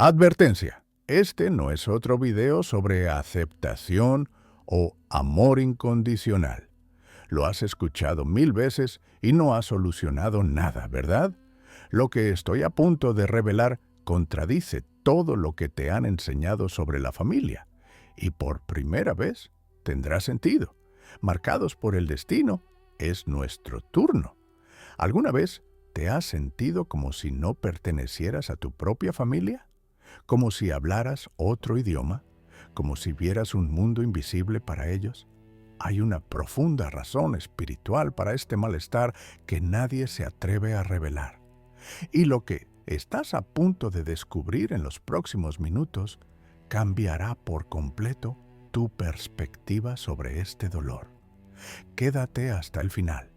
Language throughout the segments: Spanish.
Advertencia. Este no es otro video sobre aceptación o amor incondicional. Lo has escuchado 1000 veces y no ha solucionado nada, ¿verdad? Lo que estoy a punto de revelar contradice todo lo que te han enseñado sobre la familia y por primera vez tendrá sentido. Marcados por el destino, es nuestro turno. ¿Alguna vez te has sentido como si no pertenecieras a tu propia familia? ¿Como si hablaras otro idioma? ¿Como si vieras un mundo invisible para ellos? Hay una profunda razón espiritual para este malestar que nadie se atreve a revelar. Y lo que estás a punto de descubrir en los próximos minutos cambiará por completo tu perspectiva sobre este dolor. Quédate hasta el final,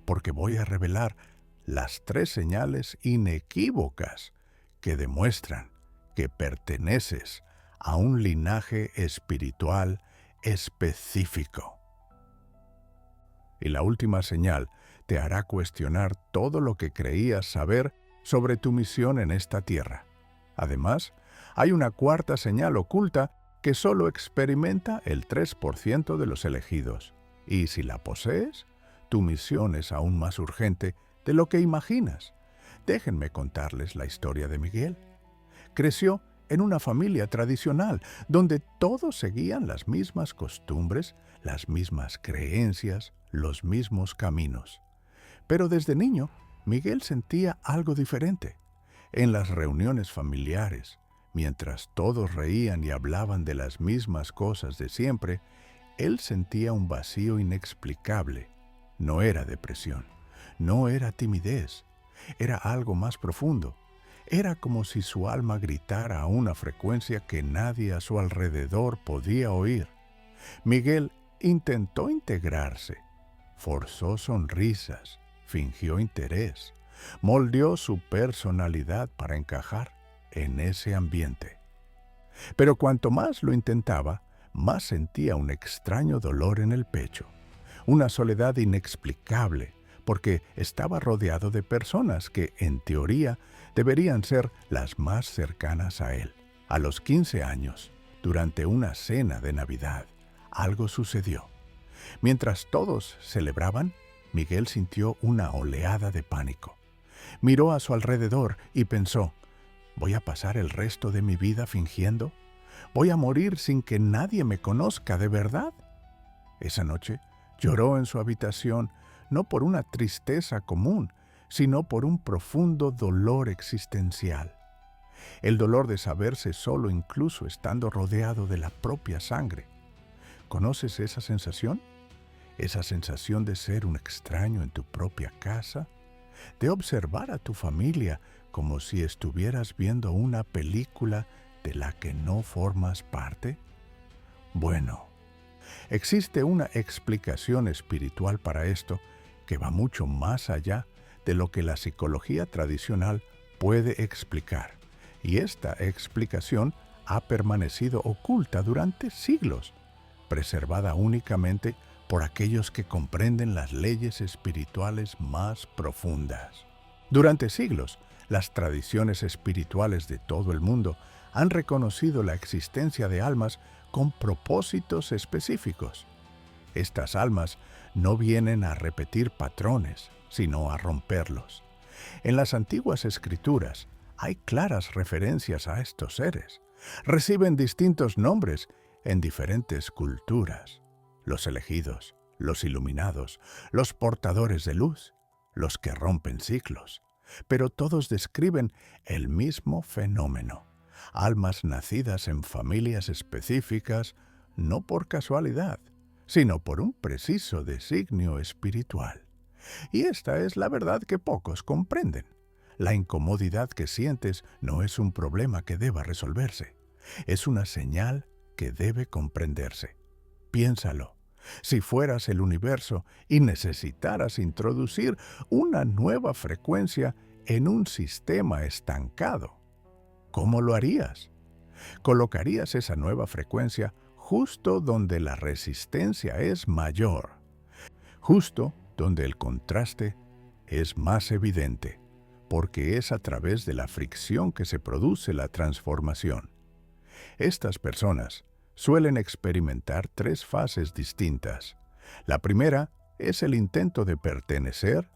porque voy a revelar las 3 señales inequívocas que demuestran que perteneces a un linaje espiritual específico. Y la última señal te hará cuestionar todo lo que creías saber sobre tu misión en esta tierra. Además, hay una cuarta señal oculta que solo experimenta el 3% de los elegidos. Y si la posees, tu misión es aún más urgente de lo que imaginas. Déjenme contarles la historia de Miguel. Creció en una familia tradicional, donde todos seguían las mismas costumbres, las mismas creencias, los mismos caminos. Pero desde niño, Miguel sentía algo diferente. En las reuniones familiares, mientras todos reían y hablaban de las mismas cosas de siempre, él sentía un vacío inexplicable. No era depresión, no era timidez, era algo más profundo. Era como si su alma gritara a una frecuencia que nadie a su alrededor podía oír. Miguel intentó integrarse, forzó sonrisas, fingió interés, moldeó su personalidad para encajar en ese ambiente. Pero cuanto más lo intentaba, más sentía un extraño dolor en el pecho, una soledad inexplicable, porque estaba rodeado de personas que, en teoría, deberían ser las más cercanas a él. A los 15 años, durante una cena de Navidad, algo sucedió. Mientras todos celebraban, Miguel sintió una oleada de pánico. Miró a su alrededor y pensó, ¿voy a pasar el resto de mi vida fingiendo? ¿Voy a morir sin que nadie me conozca de verdad? Esa noche lloró en su habitación, no por una tristeza común, sino por un profundo dolor existencial. El dolor de saberse solo incluso estando rodeado de la propia sangre. ¿Conoces esa sensación? Esa sensación de ser un extraño en tu propia casa, de observar a tu familia como si estuvieras viendo una película de la que no formas parte. Bueno, existe una explicación espiritual para esto que va mucho más allá de lo que la psicología tradicional puede explicar. Y esta explicación ha permanecido oculta durante siglos, preservada únicamente por aquellos que comprenden las leyes espirituales más profundas. Durante siglos, las tradiciones espirituales de todo el mundo han reconocido la existencia de almas con propósitos específicos. Estas almas no vienen a repetir patrones, sino a romperlos. En las antiguas escrituras hay claras referencias a estos seres. Reciben distintos nombres en diferentes culturas. Los elegidos, los iluminados, los portadores de luz, los que rompen ciclos. Pero todos describen el mismo fenómeno. Almas nacidas en familias específicas, no por casualidad, sino por un preciso designio espiritual. Y esta es la verdad que pocos comprenden. La incomodidad que sientes no es un problema que deba resolverse. Es una señal que debe comprenderse. Piénsalo. Si fueras el universo y necesitaras introducir una nueva frecuencia en un sistema estancado, ¿cómo lo harías? Colocarías esa nueva frecuencia justo donde la resistencia es mayor, justo donde el contraste es más evidente. porque es a través de la fricción que se produce la transformación. Estas personas suelen experimentar tres fases distintas. La primera es el intento de pertenecer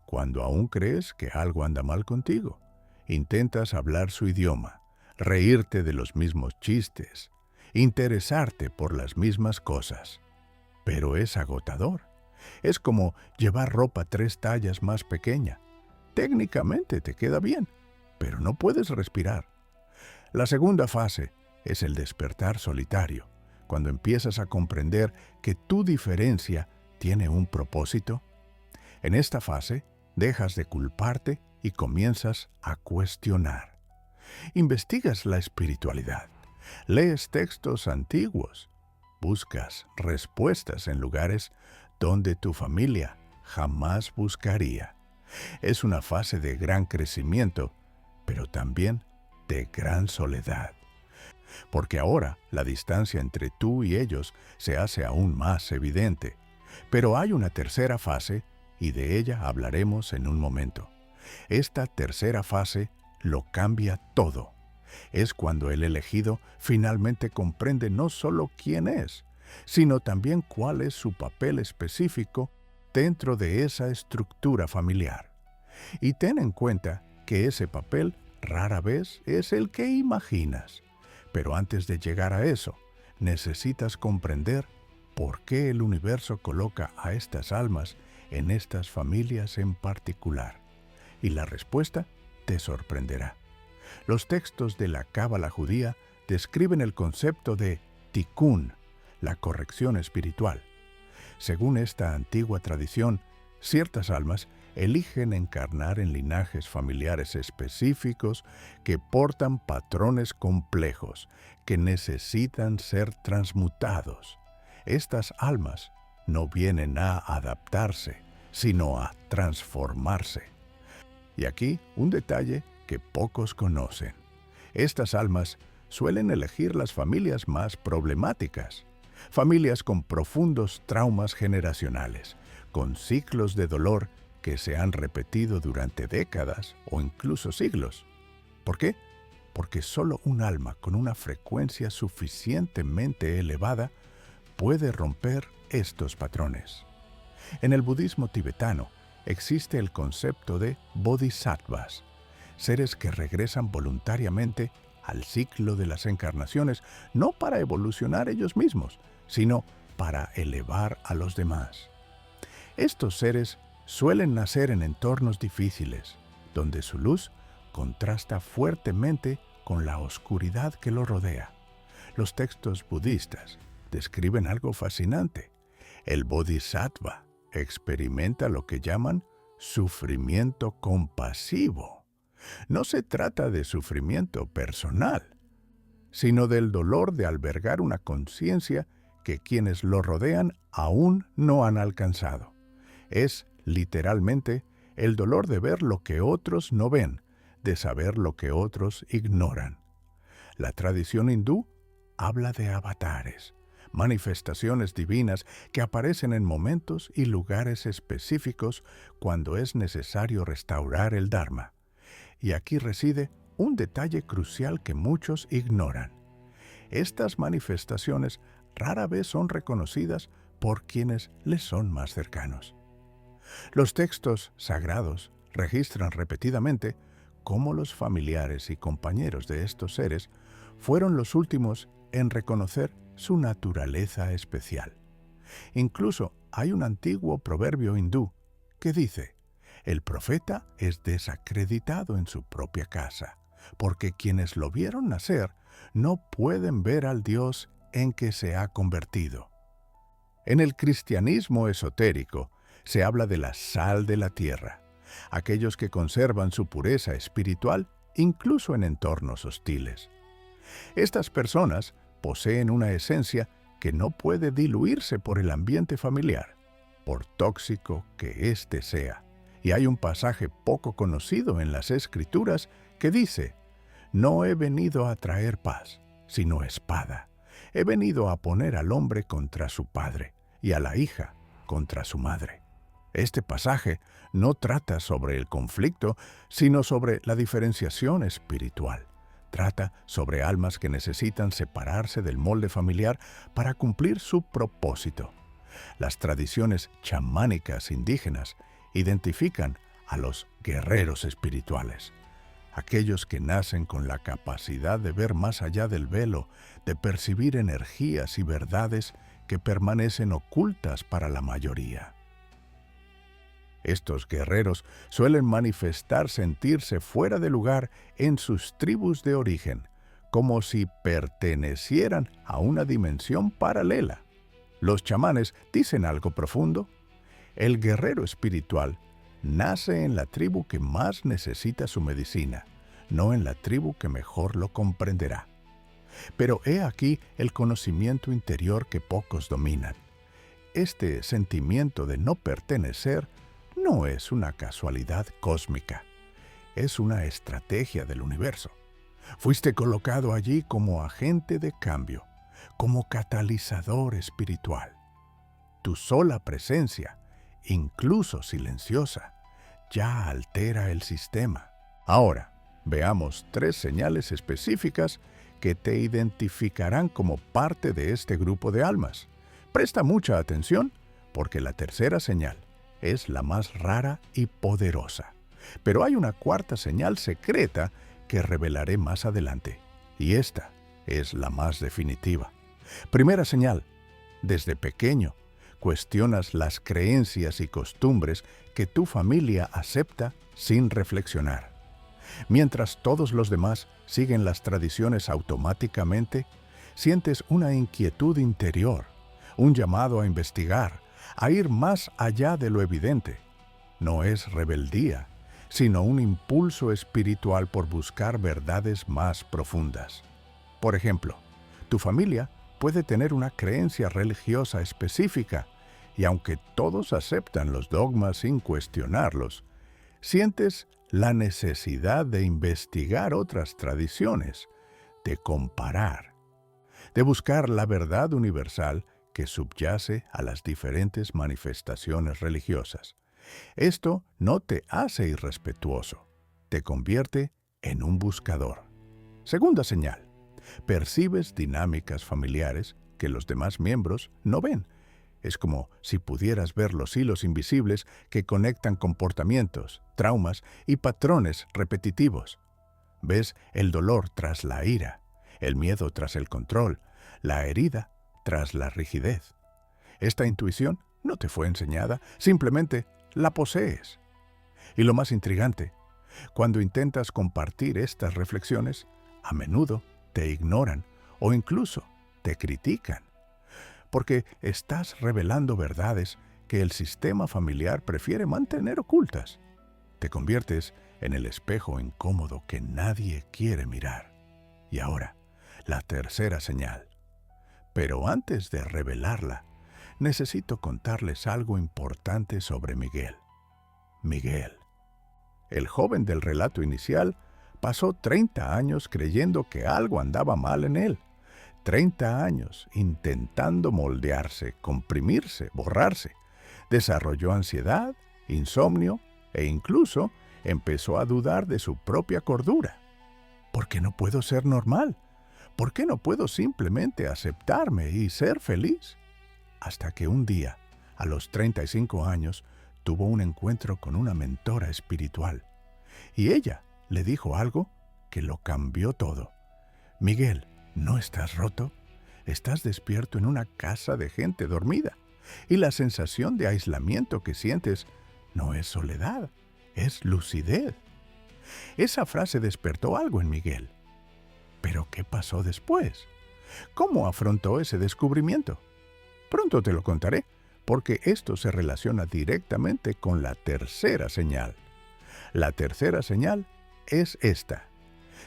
cuando aún crees que algo anda mal contigo. Intentas hablar su idioma, reírte de los mismos chistes, interesarte por las mismas cosas. Pero es agotador. Es como llevar ropa 3 tallas más pequeña. Técnicamente te queda bien, pero no puedes respirar. La segunda fase es el despertar solitario, cuando empiezas a comprender que tu diferencia tiene un propósito. En esta fase, dejas de culparte y comienzas a cuestionar. Investigas la espiritualidad, lees textos antiguos, buscas respuestas en lugares donde tu familia jamás buscaría. Es una fase de gran crecimiento, pero también de gran soledad. Porque ahora la distancia entre tú y ellos se hace aún más evidente. Pero hay una tercera fase, y de ella hablaremos en un momento. Esta tercera fase lo cambia todo. Es cuando el elegido finalmente comprende no solo quién es, sino también cuál es su papel específico dentro de esa estructura familiar. Y ten en cuenta que ese papel rara vez es el que imaginas. Pero antes de llegar a eso, necesitas comprender por qué el universo coloca a estas almas en estas familias en particular. Y la respuesta te sorprenderá. Los textos de la Cábala judía describen el concepto de tikkun, la corrección espiritual. Según esta antigua tradición, ciertas almas eligen encarnar en linajes familiares específicos que portan patrones complejos que necesitan ser transmutados. Estas almas no vienen a adaptarse, sino a transformarse. Y aquí un detalle que pocos conocen. Estas almas suelen elegir las familias más problemáticas, familias con profundos traumas generacionales, con ciclos de dolor que se han repetido durante décadas o incluso siglos. ¿Por qué? Porque solo un alma con una frecuencia suficientemente elevada puede romper estos patrones. En el budismo tibetano existe el concepto de bodhisattvas, seres que regresan voluntariamente al ciclo de las encarnaciones, no para evolucionar ellos mismos, sino para elevar a los demás. Estos seres suelen nacer en entornos difíciles, donde su luz contrasta fuertemente con la oscuridad que lo rodea. Los textos budistas describen algo fascinante. El bodhisattva experimenta lo que llaman sufrimiento compasivo. No se trata de sufrimiento personal, sino del dolor de albergar una conciencia que quienes lo rodean aún no han alcanzado. Es, literalmente, el dolor de ver lo que otros no ven, de saber lo que otros ignoran. La tradición hindú habla de avatares, manifestaciones divinas que aparecen en momentos y lugares específicos cuando es necesario restaurar el Dharma. Y aquí reside un detalle crucial que muchos ignoran. Estas manifestaciones rara vez son reconocidas por quienes les son más cercanos. Los textos sagrados registran repetidamente cómo los familiares y compañeros de estos seres fueron los últimos en reconocer su naturaleza especial. Incluso hay un antiguo proverbio hindú que dice: el profeta es desacreditado en su propia casa, porque quienes lo vieron nacer no pueden ver al Dios en que se ha convertido. En el cristianismo esotérico se habla de la sal de la tierra, aquellos que conservan su pureza espiritual incluso en entornos hostiles. Estas personas poseen una esencia que no puede diluirse por el ambiente familiar, por tóxico que éste sea. Y hay un pasaje poco conocido en las Escrituras que dice: no he venido a traer paz, sino espada. He venido a poner al hombre contra su padre y a la hija contra su madre. Este pasaje no trata sobre el conflicto, sino sobre la diferenciación espiritual. Trata sobre almas que necesitan separarse del molde familiar para cumplir su propósito. Las tradiciones chamánicas indígenas identifican a los guerreros espirituales, aquellos que nacen con la capacidad de ver más allá del velo, de percibir energías y verdades que permanecen ocultas para la mayoría. Estos guerreros suelen manifestar sentirse fuera de lugar en sus tribus de origen, como si pertenecieran a una dimensión paralela. Los chamanes dicen algo profundo. El guerrero espiritual nace en la tribu que más necesita su medicina, no en la tribu que mejor lo comprenderá. Pero he aquí el conocimiento interior que pocos dominan. Este sentimiento de no pertenecer no es una casualidad cósmica, es una estrategia del universo. Fuiste colocado allí como agente de cambio, como catalizador espiritual. Tu sola presencia, incluso silenciosa, ya altera el sistema. Ahora, veamos 3 señales específicas que te identificarán como parte de este grupo de almas. Presta mucha atención, porque la tercera señal es la más rara y poderosa. Pero hay una cuarta señal secreta que revelaré más adelante, y esta es la más definitiva. Primera señal: desde pequeño, cuestionas las creencias y costumbres que tu familia acepta sin reflexionar. Mientras todos los demás siguen las tradiciones automáticamente, sientes una inquietud interior, un llamado a investigar, a ir más allá de lo evidente. No es rebeldía, sino un impulso espiritual por buscar verdades más profundas. Por ejemplo, tu familia puede tener una creencia religiosa específica, y aunque todos aceptan los dogmas sin cuestionarlos, sientes la necesidad de investigar otras tradiciones, de comparar, de buscar la verdad universal que subyace a las diferentes manifestaciones religiosas. Esto no te hace irrespetuoso, te convierte en un buscador. Segunda señal: percibes dinámicas familiares que los demás miembros no ven. Es como si pudieras ver los hilos invisibles que conectan comportamientos, traumas y patrones repetitivos. Ves el dolor tras la ira, el miedo tras el control, la herida tras la rigidez. Esta intuición no te fue enseñada, simplemente la posees. Y lo más intrigante, cuando intentas compartir estas reflexiones, a menudo te ignoran o incluso te critican, porque estás revelando verdades que el sistema familiar prefiere mantener ocultas. Te conviertes en el espejo incómodo que nadie quiere mirar. Y ahora, la tercera señal. Pero antes de revelarla, necesito contarles algo importante sobre Miguel. Miguel, el joven del relato inicial, pasó 30 años creyendo que algo andaba mal en él. 30 años intentando moldearse, comprimirse, borrarse. Desarrolló ansiedad, insomnio e incluso empezó a dudar de su propia cordura. ¿Por qué no puedo ser normal? ¿Por qué no puedo simplemente aceptarme y ser feliz? Hasta que un día, a los 35 años, tuvo un encuentro con una mentora espiritual. Y ella le dijo algo que lo cambió todo. Miguel, ¿no estás roto? Estás despierto en una casa de gente dormida. Y la sensación de aislamiento que sientes no es soledad, es lucidez. Esa frase despertó algo en Miguel. ¿Pero qué pasó después? ¿Cómo afrontó ese descubrimiento? Pronto te lo contaré, porque esto se relaciona directamente con la tercera señal. La tercera señal es esta.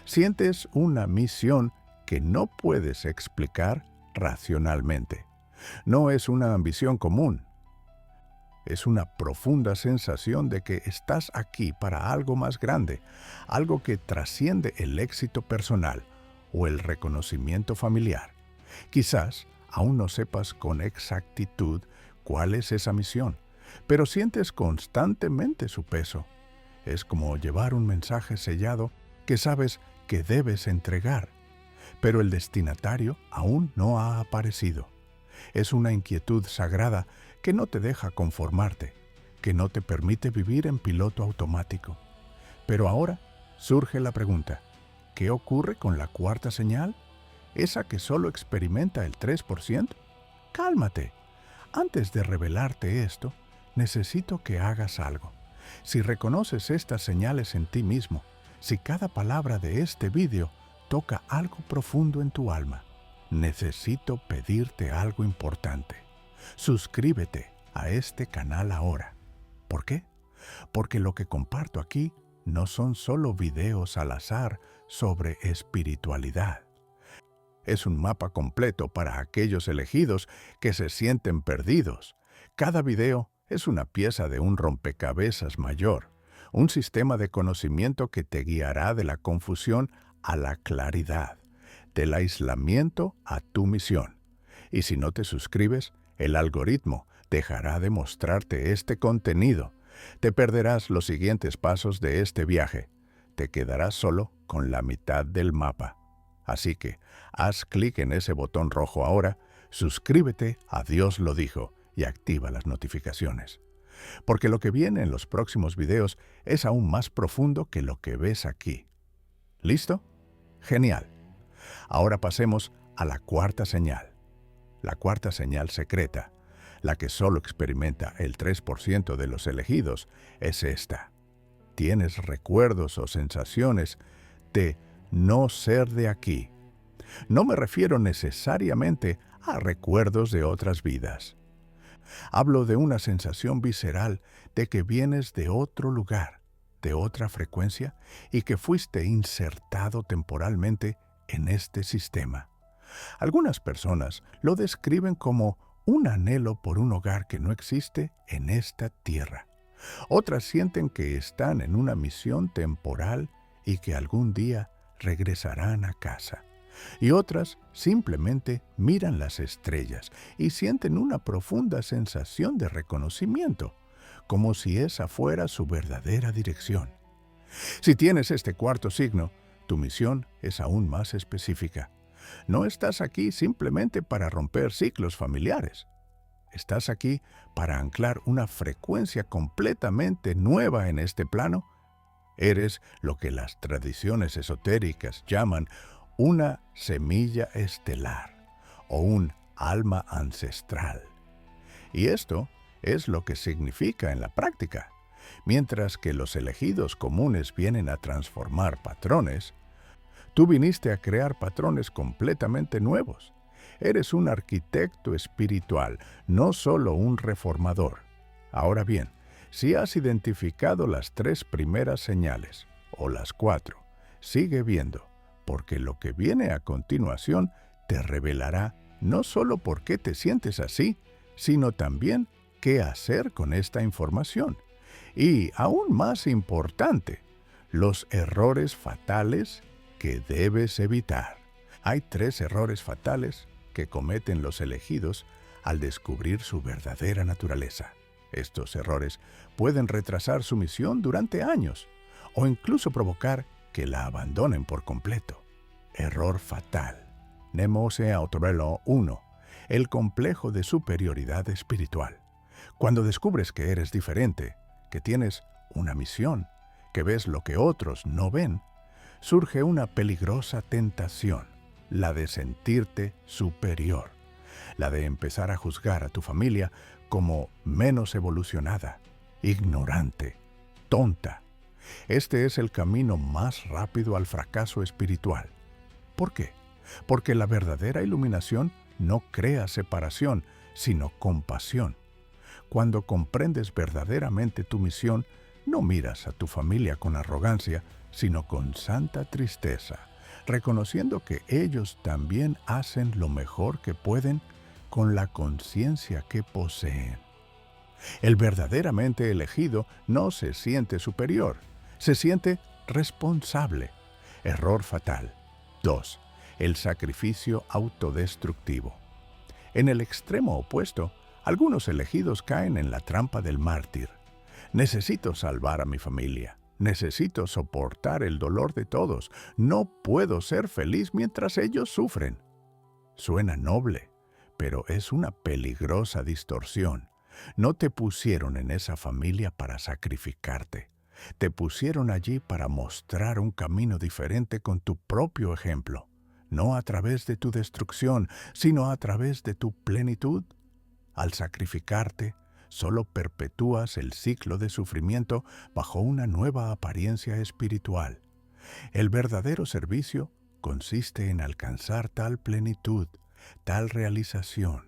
Sientes una misión que no puedes explicar racionalmente. No es una ambición común. Es una profunda sensación de que estás aquí para algo más grande, algo que trasciende el éxito personal o el reconocimiento familiar. Quizás aún no sepas con exactitud cuál es esa misión, pero sientes constantemente su peso. Es como llevar un mensaje sellado que sabes que debes entregar, pero el destinatario aún no ha aparecido. Es una inquietud sagrada que no te deja conformarte, que no te permite vivir en piloto automático. Pero ahora surge la pregunta, ¿qué ocurre con la cuarta señal? ¿Esa que solo experimenta el 3%? Cálmate. Antes de revelarte esto, necesito que hagas algo. Si reconoces estas señales en ti mismo, si cada palabra de este vídeo toca algo profundo en tu alma, necesito pedirte algo importante. Suscríbete a este canal ahora. ¿Por qué? Porque lo que comparto aquí no son solo videos al azar sobre espiritualidad. Es un mapa completo para aquellos elegidos que se sienten perdidos. Cada video es una pieza de un rompecabezas mayor, un sistema de conocimiento que te guiará de la confusión a la claridad, del aislamiento a tu misión. Y si no te suscribes, el algoritmo dejará de mostrarte este contenido. Te perderás los siguientes pasos de este viaje. Te quedarás solo con la mitad del mapa. Así que haz clic en ese botón rojo ahora, suscríbete a Dios lo dijo y activa las notificaciones. Porque lo que viene en los próximos videos es aún más profundo que lo que ves aquí. ¿Listo? Genial. Ahora pasemos a la cuarta señal. La cuarta señal secreta, la que solo experimenta el 3% de los elegidos, es esta. Tienes recuerdos o sensaciones de no ser de aquí. No me refiero necesariamente a recuerdos de otras vidas. Hablo de una sensación visceral de que vienes de otro lugar, de otra frecuencia, y que fuiste insertado temporalmente en este sistema. Algunas personas lo describen como un anhelo por un hogar que no existe en esta tierra. Otras sienten que están en una misión temporal y que algún día regresarán a casa. Y otras simplemente miran las estrellas y sienten una profunda sensación de reconocimiento, como si esa fuera su verdadera dirección. Si tienes este cuarto signo, tu misión es aún más específica. No estás aquí simplemente para romper ciclos familiares. Estás aquí para anclar una frecuencia completamente nueva en este plano. Eres lo que las tradiciones esotéricas llaman una semilla estelar o un alma ancestral. Y esto es lo que significa en la práctica. Mientras que los elegidos comunes vienen a transformar patrones, tú viniste a crear patrones completamente nuevos. Eres un arquitecto espiritual, no solo un reformador. Ahora bien, si has identificado las 3 primeras señales, o las 4, sigue viendo, porque lo que viene a continuación te revelará no solo por qué te sientes así, sino también qué hacer con esta información. Y, aún más importante, los errores fatales que debes evitar. Hay 3 errores fatales que cometen los elegidos al descubrir su verdadera naturaleza. Estos errores pueden retrasar su misión durante años o incluso provocar que la abandonen por completo. Error fatal. Nemose Autorelo 1. El complejo de superioridad espiritual. Cuando descubres que eres diferente, que tienes una misión, que ves lo que otros no ven, surge una peligrosa tentación, la de sentirte superior, la de empezar a juzgar a tu familia como menos evolucionada, ignorante, tonta. Este es el camino más rápido al fracaso espiritual. ¿Por qué? Porque la verdadera iluminación no crea separación, sino compasión. Cuando comprendes verdaderamente tu misión, no miras a tu familia con arrogancia, sino con santa tristeza, reconociendo que ellos también hacen lo mejor que pueden con la conciencia que poseen. El verdaderamente elegido no se siente superior, se siente responsable. Error fatal. 2. El sacrificio autodestructivo. En el extremo opuesto, Algunos elegidos caen en la trampa del mártir. Necesito salvar a mi familia. Necesito soportar el dolor de todos. No puedo ser feliz mientras ellos sufren. Suena noble, pero es una peligrosa distorsión. No te pusieron en esa familia para sacrificarte. Te pusieron allí para mostrar un camino diferente con tu propio ejemplo. No a través de tu destrucción, sino a través de tu plenitud. Al sacrificarte, solo perpetúas el ciclo de sufrimiento bajo una nueva apariencia espiritual. El verdadero servicio consiste en alcanzar tal plenitud, tal realización,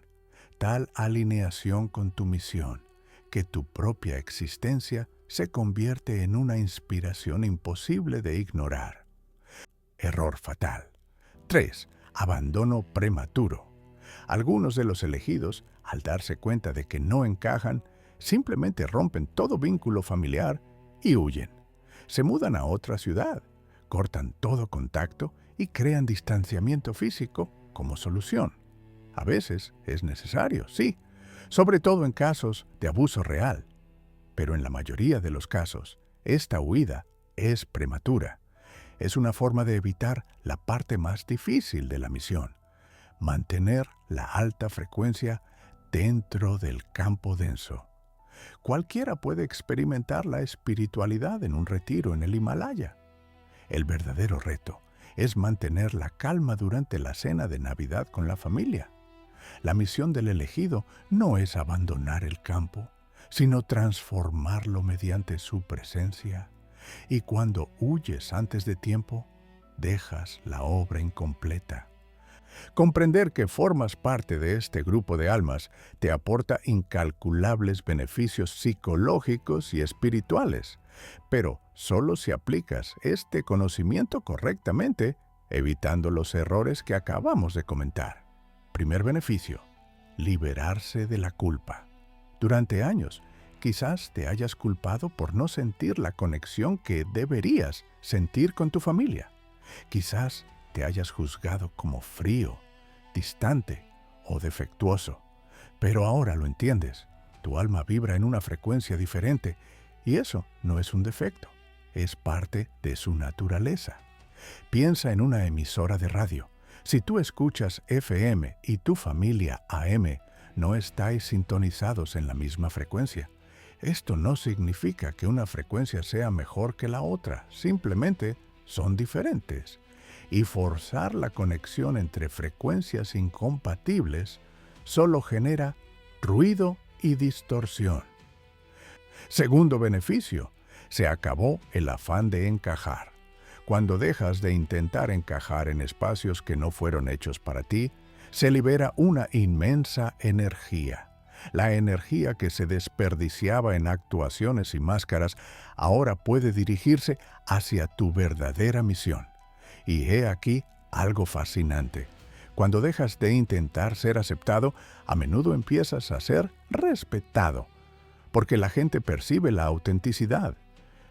tal alineación con tu misión, que tu propia existencia se convierte en una inspiración imposible de ignorar. Error fatal. 3. Abandono prematuro. Algunos de los elegidos, al darse cuenta de que no encajan, simplemente rompen todo vínculo familiar y huyen. Se mudan a otra ciudad, cortan todo contacto y crean distanciamiento físico como solución. A veces es necesario, sí, sobre todo en casos de abuso real. Pero en la mayoría de los casos, esta huida es prematura. Es una forma de evitar la parte más difícil de la misión: mantener la alta frecuencia dentro del campo denso. Cualquiera puede experimentar la espiritualidad en un retiro en el Himalaya. El verdadero reto es mantener la calma durante la cena de Navidad con la familia. La misión del elegido no es abandonar el campo, sino transformarlo mediante su presencia. Y cuando huyes antes de tiempo, dejas la obra incompleta. Comprender que formas parte de este grupo de almas te aporta incalculables beneficios psicológicos y espirituales, pero solo si aplicas este conocimiento correctamente, evitando los errores que acabamos de comentar. Primer beneficio: liberarse de la culpa. Durante años, quizás te hayas culpado por no sentir la conexión que deberías sentir con tu familia. Quizás te hayas juzgado como frío, distante o defectuoso. Pero ahora lo entiendes. Tu alma vibra en una frecuencia diferente y eso no es un defecto, es parte de su naturaleza. Piensa en una emisora de radio. Si tú escuchas FM y tu familia AM, no estáis sintonizados en la misma frecuencia. Esto no significa que una frecuencia sea mejor que la otra, simplemente son diferentes. Y forzar la conexión entre frecuencias incompatibles solo genera ruido y distorsión. Segundo beneficio: se acabó el afán de encajar. Cuando dejas de intentar encajar en espacios que no fueron hechos para ti, se libera una inmensa energía. La energía que se desperdiciaba en actuaciones y máscaras ahora puede dirigirse hacia tu verdadera misión. Y he aquí algo fascinante. Cuando dejas de intentar ser aceptado, a menudo empiezas a ser respetado, porque la gente percibe la autenticidad.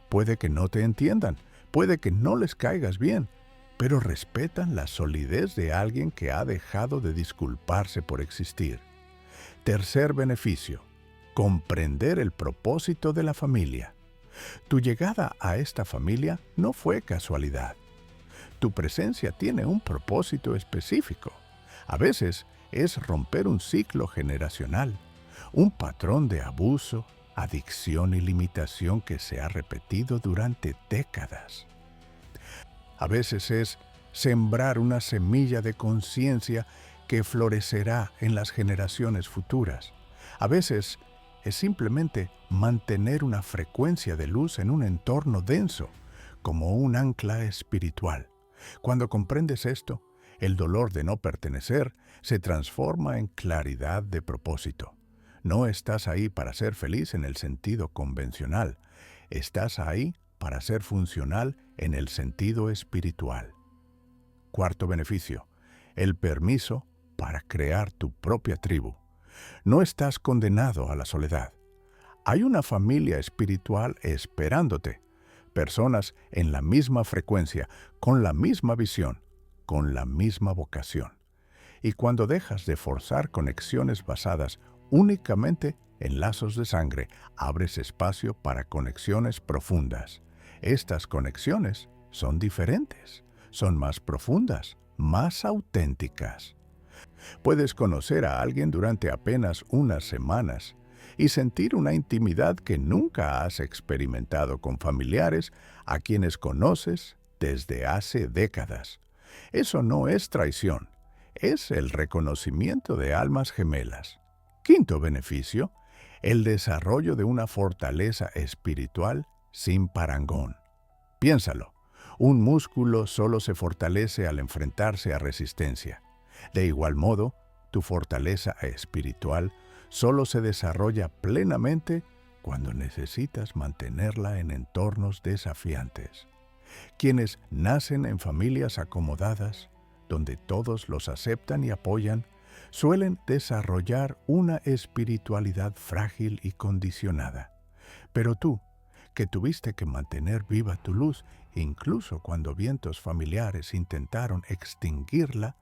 Puede que no te entiendan, puede que no les caigas bien, pero respetan la solidez de alguien que ha dejado de disculparse por existir. Tercer beneficio: comprender el propósito de la familia. Tu llegada a esta familia no fue casualidad. Tu presencia tiene un propósito específico. A veces es romper un ciclo generacional, un patrón de abuso, adicción y limitación que se ha repetido durante décadas. A veces es sembrar una semilla de conciencia que florecerá en las generaciones futuras. A veces es simplemente mantener una frecuencia de luz en un entorno denso, como un ancla espiritual. Cuando comprendes esto, el dolor de no pertenecer se transforma en claridad de propósito. No estás ahí para ser feliz en el sentido convencional. Estás ahí para ser funcional en el sentido espiritual. Cuarto beneficio: el permiso para crear tu propia tribu. No estás condenado a la soledad. Hay una familia espiritual esperándote. Personas en la misma frecuencia, con la misma visión, con la misma vocación. Y cuando dejas de forzar conexiones basadas Únicamente en lazos de sangre abres espacio para conexiones profundas. Estas conexiones son diferentes, son más profundas, más auténticas. Puedes conocer a alguien durante apenas unas semanas y sentir una intimidad que nunca has experimentado con familiares a quienes conoces desde hace décadas. Eso no es traición, es el reconocimiento de almas gemelas. Quinto beneficio, el desarrollo de una fortaleza espiritual sin parangón. Piénsalo, un músculo solo se fortalece al enfrentarse a resistencia. De igual modo, tu fortaleza espiritual solo se desarrolla plenamente cuando necesitas mantenerla en entornos desafiantes. Quienes nacen en familias acomodadas, donde todos los aceptan y apoyan, suelen desarrollar una espiritualidad frágil y condicionada. Pero tú, que tuviste que mantener viva tu luz, incluso cuando vientos familiares intentaron extinguirla,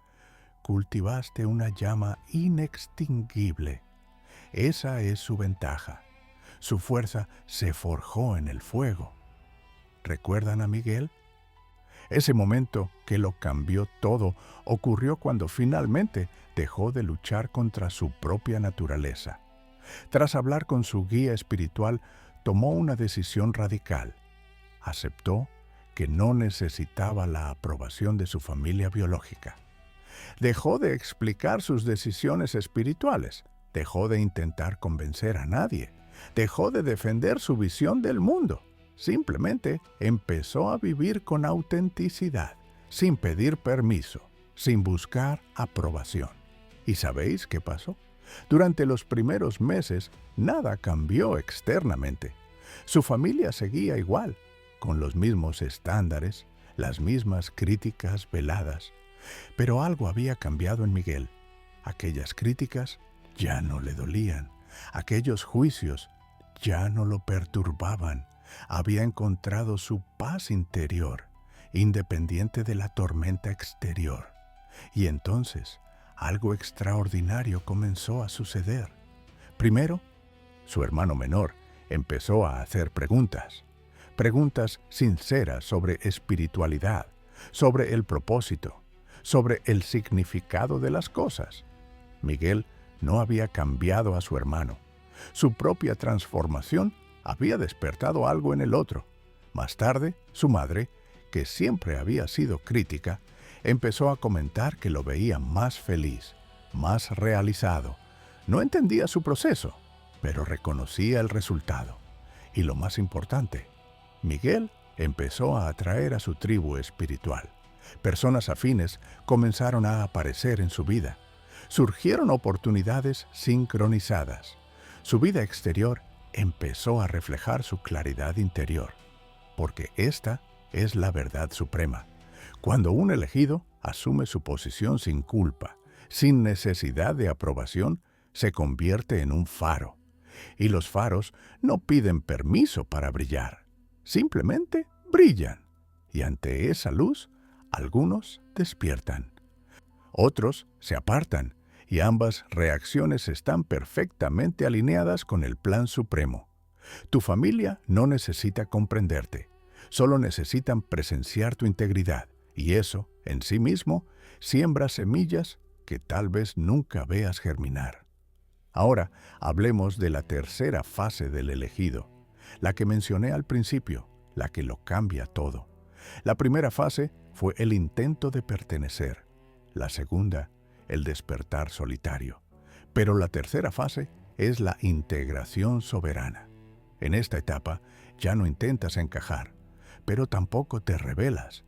cultivaste una llama inextinguible. Esa es su ventaja. Su fuerza se forjó en el fuego. ¿Recuerdan a Miguel? Ese momento que lo cambió todo ocurrió cuando finalmente dejó de luchar contra su propia naturaleza. Tras hablar con su guía espiritual, tomó una decisión radical. Aceptó que no necesitaba la aprobación de su familia biológica. Dejó de explicar sus decisiones espirituales. Dejó de intentar convencer a nadie. Dejó de defender su visión del mundo. Simplemente empezó a vivir con autenticidad, sin pedir permiso, sin buscar aprobación. ¿Y sabéis qué pasó? Durante los primeros meses, nada cambió externamente. Su familia seguía igual, con los mismos estándares, las mismas críticas veladas. Pero algo había cambiado en Miguel. Aquellas críticas ya no le dolían. Aquellos juicios ya no lo perturbaban. Había encontrado su paz interior, independiente de la tormenta exterior. Y entonces, algo extraordinario comenzó a suceder. Primero, su hermano menor empezó a hacer preguntas. Preguntas sinceras sobre espiritualidad, sobre el propósito, sobre el significado de las cosas. Miguel no había cambiado a su hermano. Su propia transformación había despertado algo en el otro. Más tarde, su madre, que siempre había sido crítica, empezó a comentar que lo veía más feliz, más realizado. No entendía su proceso, pero reconocía el resultado. Y lo más importante, Miguel empezó a atraer a su tribu espiritual. Personas afines comenzaron a aparecer en su vida. Surgieron oportunidades sincronizadas. Su vida exterior empezó a reflejar su claridad interior, porque esta es la verdad suprema. Cuando un elegido asume su posición sin culpa, sin necesidad de aprobación, se convierte en un faro. Y los faros no piden permiso para brillar, simplemente brillan. Y ante esa luz, algunos despiertan. Otros se apartan, y ambas reacciones están perfectamente alineadas con el plan supremo. Tu familia no necesita comprenderte, solo necesitan presenciar tu integridad, y eso, en sí mismo, siembra semillas que tal vez nunca veas germinar. Ahora, hablemos de la tercera fase del elegido, la que mencioné al principio, la que lo cambia todo. La primera fase fue el intento de pertenecer, la segunda, el despertar solitario. Pero la tercera fase es la integración soberana. En esta etapa ya no intentas encajar, pero tampoco te rebelas.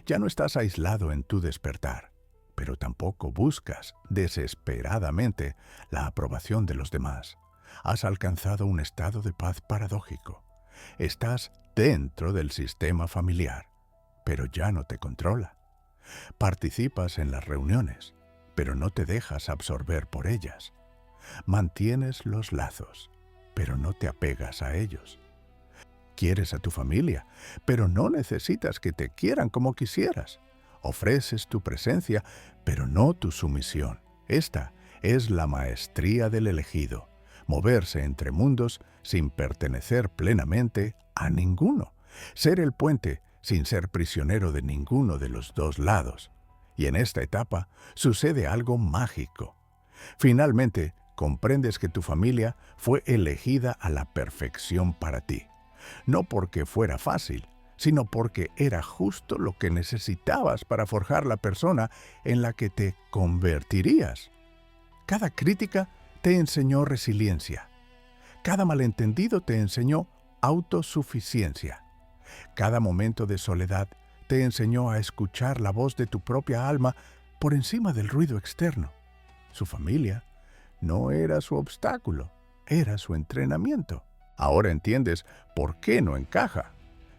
Ya no estás aislado en tu despertar, pero tampoco buscas desesperadamente la aprobación de los demás. Has alcanzado un estado de paz paradójico. Estás dentro del sistema familiar, pero ya no te controla. Participas en las reuniones, pero no te dejas absorber por ellas. Mantienes los lazos, pero no te apegas a ellos. Quieres a tu familia, pero no necesitas que te quieran como quisieras. Ofreces tu presencia, pero no tu sumisión. Esta Es la maestría del elegido, moverse entre mundos sin pertenecer plenamente a ninguno, ser el puente sin ser prisionero de ninguno de los dos lados. Y en esta etapa sucede algo mágico. Finalmente, comprendes que tu familia fue elegida a la perfección para ti, no porque fuera fácil, sino porque era justo lo que necesitabas para forjar la persona en la que te convertirías. Cada crítica te enseñó resiliencia. Cada malentendido te enseñó autosuficiencia. Cada momento de soledad te enseñó a escuchar la voz de tu propia alma por encima del ruido externo. Su familia no era su obstáculo, era su entrenamiento. Ahora entiendes por qué no encaja.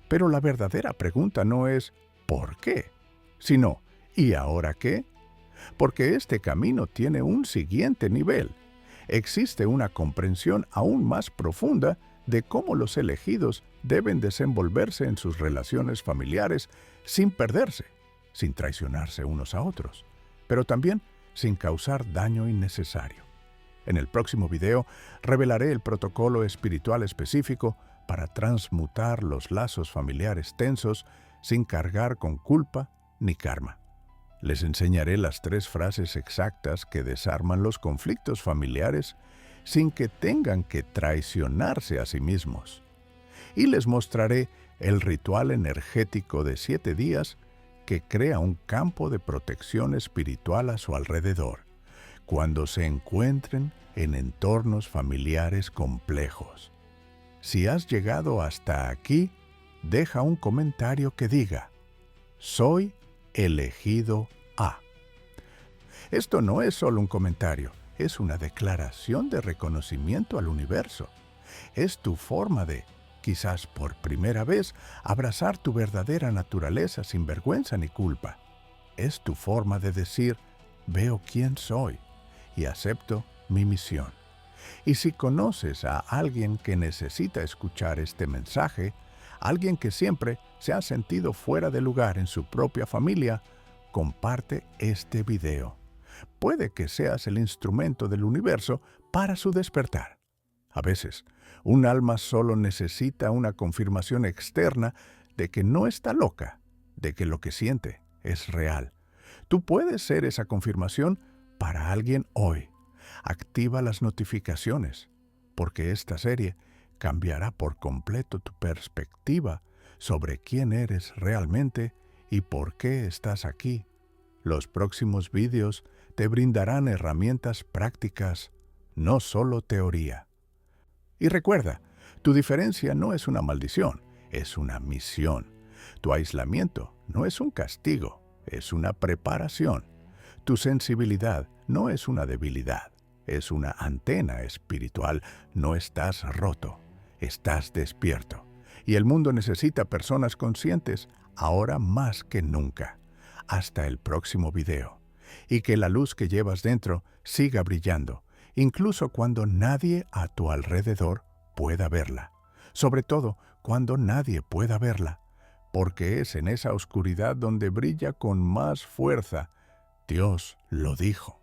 Pero la verdadera pregunta no es ¿por qué?, sino ¿y ahora qué? Porque este camino tiene un siguiente nivel. Existe una comprensión aún más profunda de cómo los elegidos deben desenvolverse en sus relaciones familiares sin perderse, sin traicionarse unos a otros, pero también sin causar daño innecesario. En el próximo video revelaré el protocolo espiritual específico para transmutar los lazos familiares tensos sin cargar con culpa ni karma. Les enseñaré las 3 frases exactas que desarman los conflictos familiares sin que tengan que traicionarse a sí mismos. Y les mostraré el ritual energético de 7 días que crea un campo de protección espiritual a su alrededor, cuando se encuentren en entornos familiares complejos. Si has llegado hasta aquí, deja un comentario que diga: soy elegido A. Esto no es solo un comentario, es una declaración de reconocimiento al universo. Es tu forma de, quizás por primera vez, abrazar tu verdadera naturaleza sin vergüenza ni culpa. Es tu forma de decir: veo quién soy y acepto mi misión. Y si conoces a alguien que necesita escuchar este mensaje, alguien que siempre se ha sentido fuera de lugar en su propia familia, comparte este video. Puede que seas el instrumento del universo para su despertar. A veces, un alma solo necesita una confirmación externa de que no está loca, de que lo que siente es real. Tú puedes ser esa confirmación para alguien hoy. Activa las notificaciones, porque esta serie cambiará por completo tu perspectiva sobre quién eres realmente y por qué estás aquí. Los próximos vídeos te brindarán herramientas prácticas, no solo teoría. Y recuerda, tu diferencia no es una maldición, es una misión. Tu aislamiento no es un castigo, es una preparación. Tu sensibilidad no es una debilidad, es una antena espiritual. No estás roto, estás despierto. Y el mundo necesita personas conscientes ahora más que nunca. Hasta el próximo video. Y que la luz que llevas dentro siga brillando, incluso cuando nadie a tu alrededor pueda verla. Sobre todo cuando nadie pueda verla, porque es en esa oscuridad donde brilla con más fuerza. Dios lo dijo.